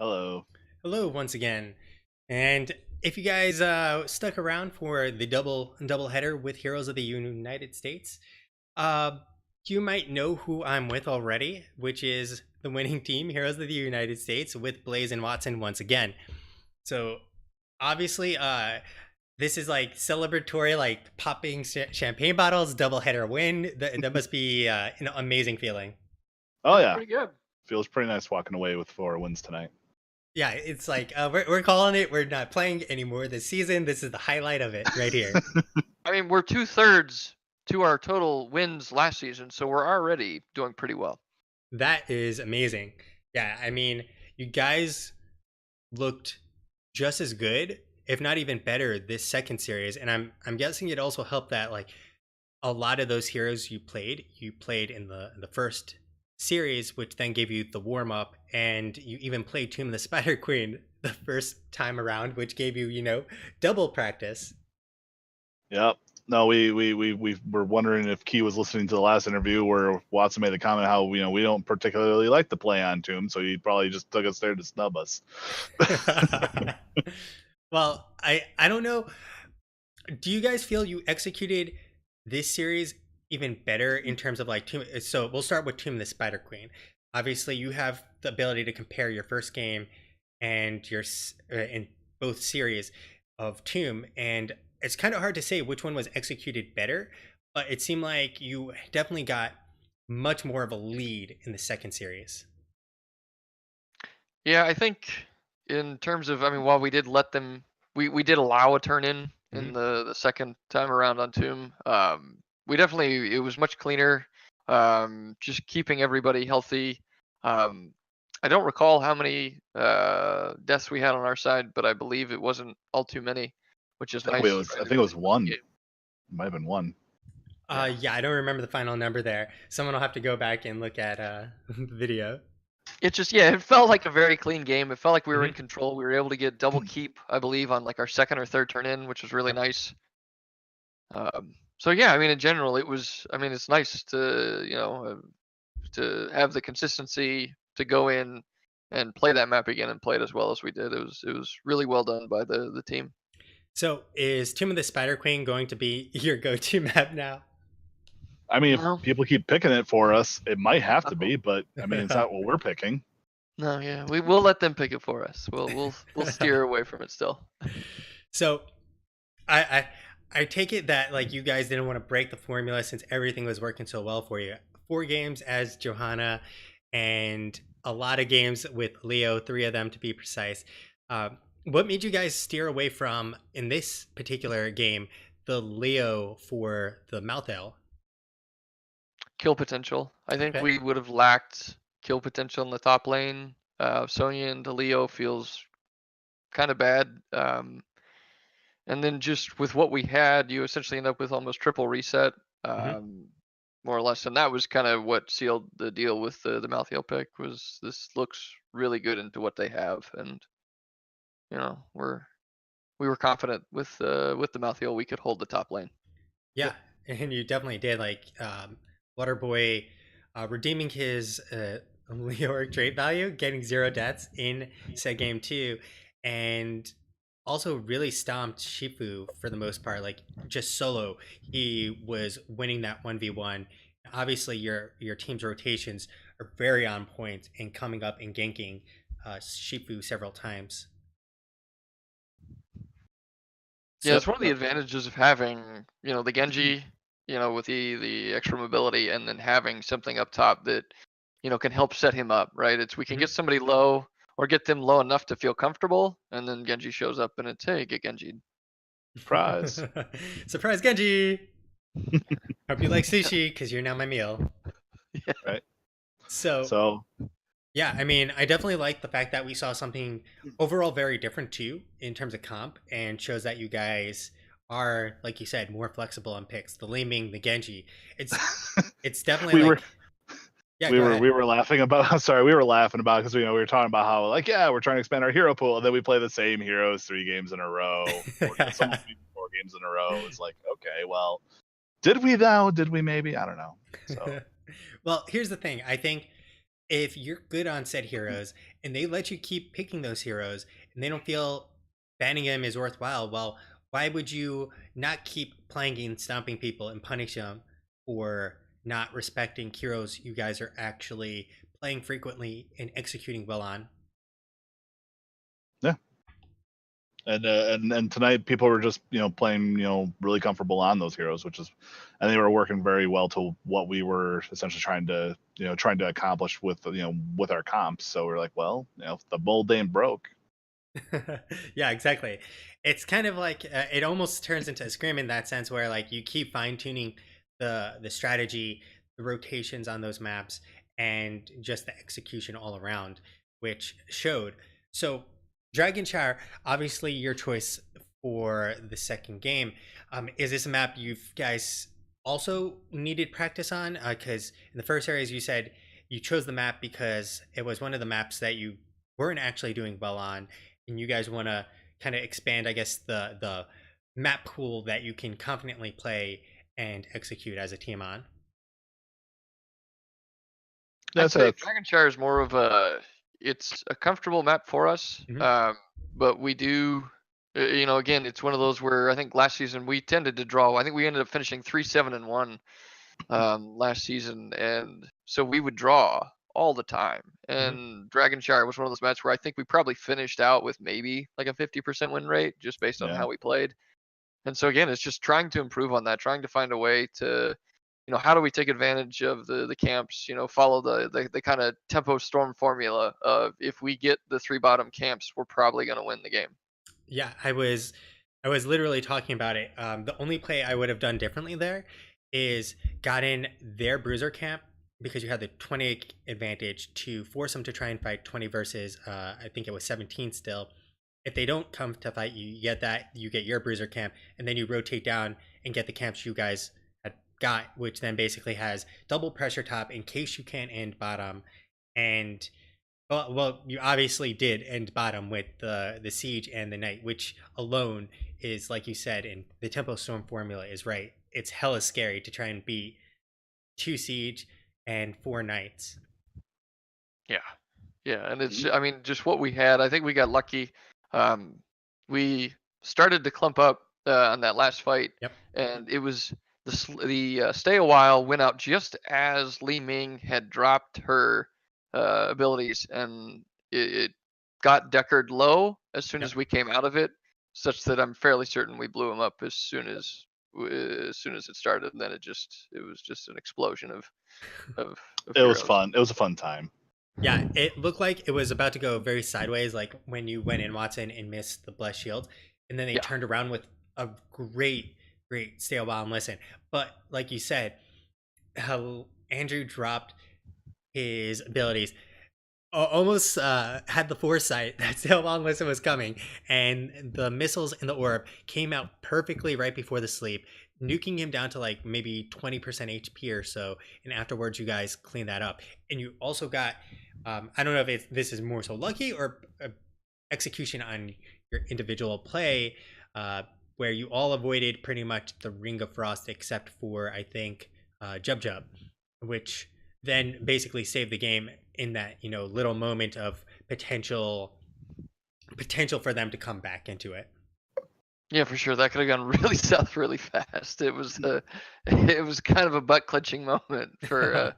Hello. Hello once again. And if you guys stuck around for the double header with Heroes of the United States, uh, you might know who I'm with already, which is the winning team, Heroes of the United States, with Blaze and Watson once again. So obviously, this is like celebratory, like popping champagne bottles, double header win. That must be an amazing feeling. Oh Feels yeah, pretty good. feels pretty nice walking away with 4 wins tonight. Yeah, it's like we're calling it. We're not playing anymore this season. This is the highlight of it right here. I mean, we're 2/3 to our total wins last season, so we're already doing pretty well. That is amazing. Yeah, I mean, you guys looked just as good, if not even better, this second series, and I'm guessing it also helped that like a lot of those heroes you played in the first series, which then gave you the warm up, and you even played Tomb of the Spider Queen the first time around, which gave you double practice. Yep. No, we were wondering if Key was listening to the last interview where Watson made the comment how we don't particularly like to play on Tomb, so he probably just took us there to snub us. Well, I don't know. Do you guys feel you executed this series even better in terms of like Tomb? So we'll start with Tomb of the Spider Queen. Obviously, you have the ability to compare your first game and your in both series of Tomb, and it's kind of hard to say which one was executed better. But it seemed like you definitely got much more of a lead in the second series. Yeah, I think in terms of, I mean, while we did let them, we did allow a turn in Hmm. the second time around on Tomb. We definitely, it was much cleaner. Just keeping everybody healthy. Um, I don't recall how many deaths we had on our side, but I believe it wasn't all too many, which is nice. I think it was one. It might have been one. Yeah. Yeah, I don't remember the final number there. Someone will have to go back and look at the video. It just, yeah, it felt like a very clean game. It felt like we were in Hmm. control. We were able to get double keep, I believe, on like our second or third turn in, which was really Yep. nice. So yeah, I mean, in general, it was. I mean, it's nice to to have the consistency to go in and play that map again and play it as well as we did. It was really well done by the team. So is Tomb of the Spider Queen going to be your go-to map now? I mean, if No, people keep picking it for us, it might have to no, be, but I mean, it's not what we're picking. no. Yeah, we'll let them pick it for us. We'll steer away from it still. So I, I I take it that like you guys didn't want to break the formula since everything was working so well for you. 4 games as Johanna, and a lot of games with Leo, 3 of them to be precise. What made you guys steer away from in this particular game the Leo for the Malthel? Kill potential. I think Okay. we would have lacked kill potential in the top lane. Sonya into Leo feels kind of bad. And then just with what we had, you essentially end up with almost triple reset, Hmm. more or less. And that was kind of what sealed the deal with the Malthael pick. Was this looks really good into what they have, and we were confident with the Malthael we could hold the top lane. Yeah, and you definitely did. Like Waterboy redeeming his Leoric trait value, getting 0 deaths in said game too, and also really stomped Shifu for the most part. Like just solo, he was winning that 1v1. Obviously, your team's rotations are very on point and coming up and ganking Shifu several times. Yeah, So it's one of the advantages of having the Genji, with the extra mobility, and then having something up top that can help set him up, right? It's we can mhm. get somebody low or get them low enough to feel comfortable, and then Genji shows up and it's, hey, get Genji. Surprise. Surprise, Genji! Hope you like sushi because you're now my meal. Yeah. Right. So So yeah, I mean, I definitely like the fact that we saw something overall very different too in terms of comp, and shows that you guys are, like you said, more flexible on picks. The Laming, the Genji. It's it's definitely we were like, yeah. we Go were ahead. we were laughing about. Sorry, we were laughing about because we were talking about how like we're trying to expand our hero pool, and then we play the same heroes 3 games in a row, or some of them even 4 games in a row. It's like, okay, well, did we though? Did we maybe? I don't know. So Well, here's the thing. I think if you're good on said heroes and they let you keep picking those heroes and they don't feel banning them is worthwhile, well, why would you not keep playing and stomping people and punish them for not respecting heroes you guys are actually playing frequently and executing well on? Yeah. And tonight people were just playing really comfortable on those heroes, and they were working very well to what we were essentially trying to accomplish with with our comps. So we're like, well, if the mold ain't broke. Yeah, exactly. It's kind of like it almost turns into a scrim in that sense, where like you keep fine tuning the strategy, the rotations on those maps, and just the execution all around, which showed. So, Dragon Shower, obviously your choice for the second game. Is this a map you guys also needed practice on? Because in the first areas you said you chose the map because it was one of the maps that you weren't actually doing well on, and you guys want to kind of expand, I guess, the map pool that you can confidently play and execute as a team on. I'd That's say a Dragonshire is more of it's a comfortable map for us. Mhm. But we do, again, it's one of those where I think last season we tended to draw. I think we ended up finishing 3-7-1 last season, and so we would draw all the time. Mhm. And Dragonshire was one of those matches where I think we probably finished out with maybe like a 50% win rate just based on yeah. how we played. And so again, it's just trying to improve on that, trying to find a way to, how do we take advantage of the camps, follow the kind of tempo storm formula of if we get the three bottom camps, we're probably going to win the game. Yeah, I was literally talking about it. The only play I would have done differently there is got in their bruiser camp because you had the 20 advantage to force them to try and fight 20 versus I think it was 17 still. If they don't come to fight you, you get that, you get your bruiser camp, and then you rotate down and get the camps you guys had got, which then basically has double pressure top in case you can't end bottom. And well, you obviously did end bottom with the siege and the knight, which alone is, like you said, and the tempo storm formula is right. It's hella scary to try and beat 2 siege and 4 knights. Yeah. Yeah. And it's, I mean, just what we had. I think we got lucky. Um, we started to clump up on that last fight, Yep. and it was the stay a while went out just as Li Ming had dropped her abilities, and it got Deckard low as soon Yep. as we came out of it, such that I'm fairly certain we blew him up as soon as it started, and then it was just an explosion of It was heroes. fun. It was a fun time. Yeah, it looked like it was about to go very sideways, like when you went in Watson and missed the blessed shield, and then they Yeah. turned around with a great stay a while and listen. But like you said, how Andrew dropped his abilities almost had the foresight that Sail Long Listen was coming, and the missiles in the orb came out perfectly right before the sleep, nuking him down to like maybe 20% HP or so. And afterwards, you guys clean that up. And you also got, I don't know if this is more so lucky or execution on your individual play, where you all avoided pretty much the Ring of Frost except for, I think, Jub Jub, which then basically saved the game in that little moment of potential for them to come back into it. Yeah, for sure. That could have gone really south really fast. It was kind of a butt clenching moment for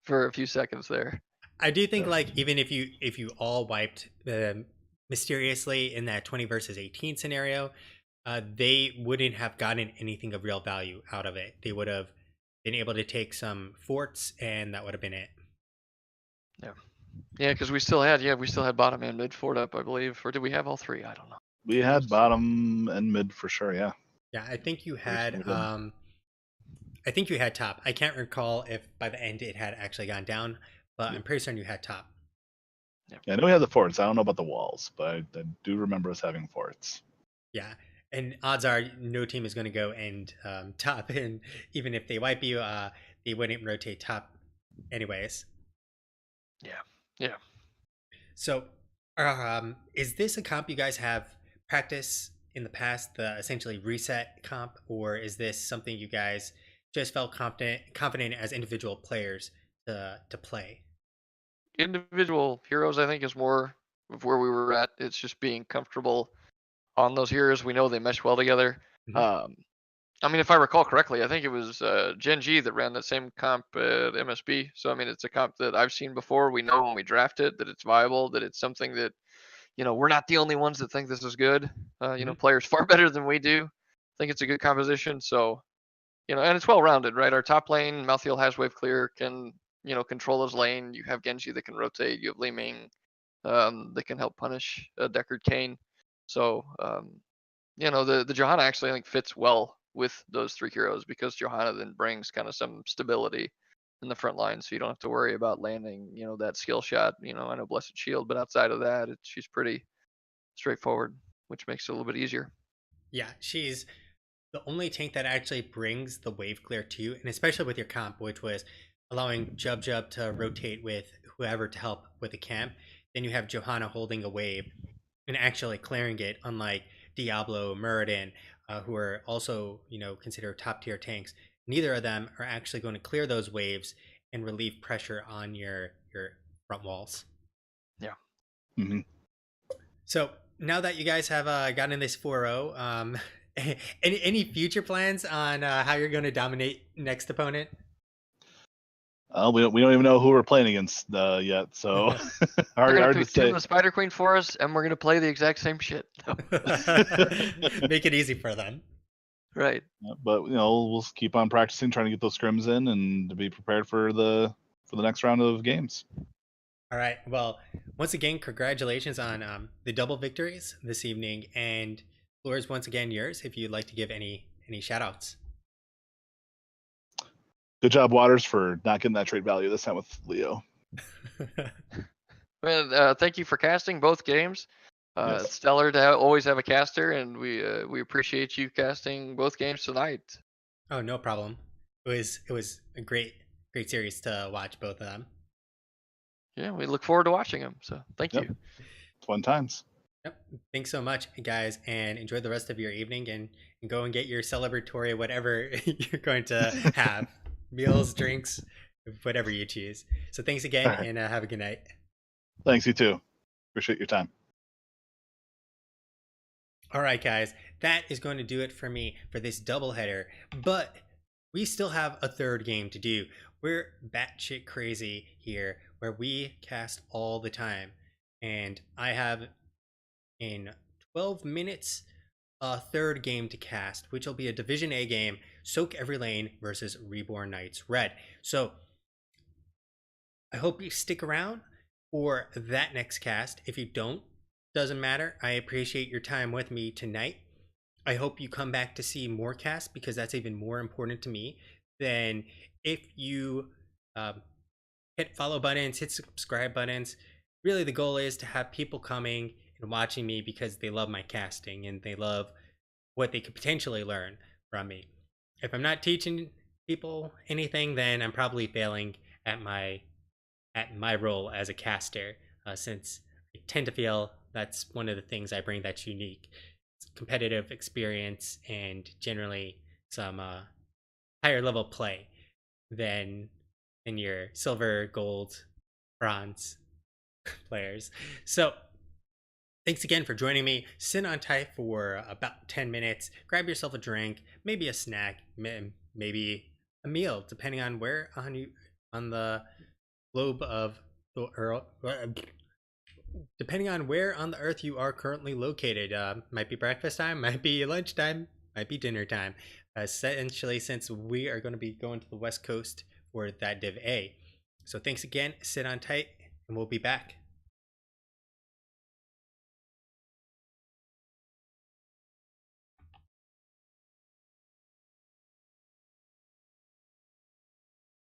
a few seconds there. I do think Yeah. like even if you all wiped mysteriously in that 20 versus 18 scenario, they wouldn't have gotten anything of real value out of it. They would have been able to take some forts, and that would have been it. Yeah, yeah, because we still had bottom and mid fort up, I believe, or did we have all three? I don't know. We had bottom and mid for sure. Yeah. Yeah, I think you Pretty sure had we did. I think you had top. I can't recall if by the end it had actually gone down, but I'm pretty certain you had top. Yeah, I know we had the forts. I don't know about the walls, but I do remember us having forts. Yeah, and odds are no team is going to go and top, and even if they wipe you, they wouldn't rotate top, anyways. Yeah, yeah. So, is this a comp you guys have practice in the past, the essentially reset comp, or is this something you guys just felt confident as individual players to play? individual heroes, I think, is more of where we were at. It's just being comfortable on those heroes. We know they mesh well together. Mhm. I mean, if I recall correctly, I think it was Gen G that ran that same comp at MSB. So I mean, it's a comp that I've seen before. We know when we draft it that it's viable, that it's something that we're not the only ones that think this is good. Mhm. Players far better than we do think it's a good composition. So and it's well rounded, right? Our top lane, Malthael has wave clear, can control his lane. You have Genji that can rotate. You have Li Ming that can help punish Deckard Cain. So the Johanna actually I think fits well with those three heroes because Johanna then brings kind of some stability in the front line, so you don't have to worry about landing that skill shot. I know Blessed Shield, but outside of that, she's pretty straightforward, which makes it a little bit easier. Yeah, she's the only tank that actually brings the wave clear to you, and especially with your comp, which was allowing Jub Jub to rotate with whoever to help with the camp. Then you have Johanna holding a wave and actually clearing it, unlike Diablo, Muradin, who are also considered top tier tanks. Neither of them are actually going to clear those waves and relieve pressure on your front walls. Yeah. Mm-hmm. So now that you guys have gotten this 4-0, any future plans on how you're going to dominate next opponent? We don't even know who we're playing against yet, so They're gonna hard to say. tune the Spider Queen for us, and we're gonna play the exact same shit. No. Make it easy for them. Right. But we'll keep on practicing, trying to get those scrims in, and to be prepared for the next round of games. All right. Well, once again, congratulations on the double victories this evening, and floor is once again yours. If you'd like to give any shout outs. Good job, Waters, for not getting that trade value this time with Leo. Well, thank you for casting both games. Yes. It's stellar to always have a caster, and we appreciate you casting both games tonight. Oh, no problem. It was a great series to watch, both of them. Yeah, we look forward to watching them. So thank Yep. you. Fun times. Yep. Thanks so much, guys, and enjoy the rest of your evening and go and get your celebratory whatever you're going to have. Meals, drinks, whatever you choose. So thanks again, All right. and have a good night. Thanks, you too. Appreciate your time. All right, guys, that is going to do it for me for this doubleheader. But we still have a third game to do. We're batshit crazy here, where we cast all the time, and I have in 12 minutes a third game to cast, which will be a Division A game, Soak Every Lane versus Reborn Knights Red. So I hope you stick around for that next cast. If you don't, doesn't matter. I appreciate your time with me tonight. I hope you come back to see more casts, because that's even more important to me than if you hit follow buttons, hit subscribe buttons. Really, the goal is to have people coming and watching me because they love my casting and they love what they could potentially learn from me. If I'm not teaching people anything, then I'm probably failing at my role as a caster, since I tend to feel that's one of the things I bring that's unique. It's competitive experience and generally some higher level play than your silver, gold, bronze players. So thanks again for joining me. Sit on tight for about 10 minutes. Grab yourself a drink, maybe a snack, maybe a meal, depending on where on the globe of the earth. Depending on where on the earth you are currently located. Might be breakfast time, might be lunchtime, might be dinner time. Essentially, since we are going to be going to the West Coast for that Div A. So thanks again. Sit on tight, and we'll be back.